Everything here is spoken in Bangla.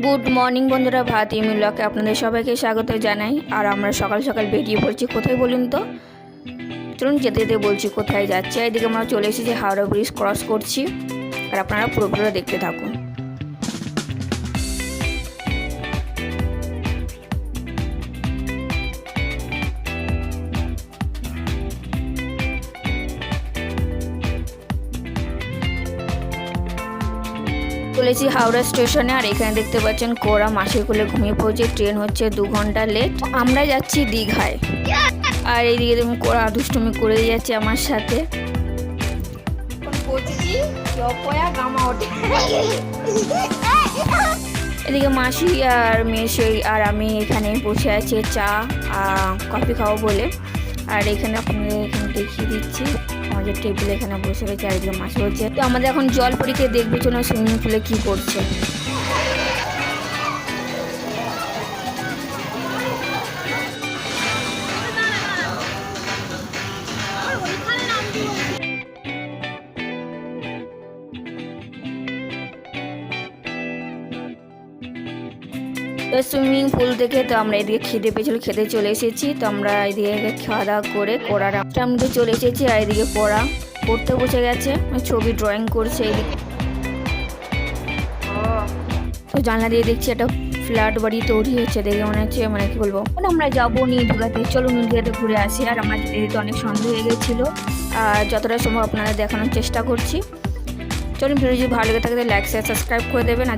গুড মর্নিং বন্ধুরা, ভাত ইমিলকে আপনাদের সবাইকে স্বাগত জানাই। আর আমরা সকাল সকাল বেরিয়ে পড়ছি। কোথায় বলুন তো? চলুন যেতে যেতে বলছি কোথায় যাচ্ছে। এদিকে আমরা চলে এসেছি, হাওড়া ব্রিজ ক্রস করছি। আর আপনারা পুরোপুরি দেখতে থাকুন। চলেছি হাওড়া স্টেশনে। আর এখানে দেখতে পাচ্ছেন কোরা মাসির কোলে ঘুমিয়ে পড়ছে। ট্রেন হচ্ছে 2 ঘন্টা লেট। আমরা যাচ্ছি দীঘায়। আর এইদিকে তুমি কোরা দুষ্টুমি করে যাচ্ছে আমার সাথে। এদিকে মাসি আর মেশে আর আমি এখানে বসে আছি চা কফি খাবো বলে। আর এখানে আপনাদের এখানে দেখিয়ে দিচ্ছি আমাদের টেবিলে এখানে বসে রয়েছে। আর এদিকে মাসি হচ্ছে। তো আমাদের এখন জল পরীকে দেখবে চলো সুইমিং পুলে কি করছে। তো সুইমিং পুল থেকে তো আমরা এদিকে খিদে পেয়েছিল, খেতে চলে এসেছি। তো আমরা এদিকে খাওয়া দাওয়া করে কোরার মধ্যে চলে এসেছি। আর এদিকে কোরা পড়তে বসে গেছে, ছবি ড্রয়িং করছে। এদিকে তো জানলা দিয়ে দেখছি একটা ফ্ল্যাট বাড়ি তৈরি হচ্ছে। দেখে মনে হচ্ছে কি বলবো, আমরা যাবো নিয়ে ঢুকাতে। চলো নিয়ে ঢুকাতে ঘুরে আসি। আর আমরা যেতে যেতে অনেক সন্দেহ হয়ে গেছিলো। আর যতটা সম্ভব আপনারা দেখানোর চেষ্টা করছি। চলুন ভিডিও যদি ভালো লেগে থাকে লাইক শেয়ার সাবস্ক্রাইব করে দেবেন।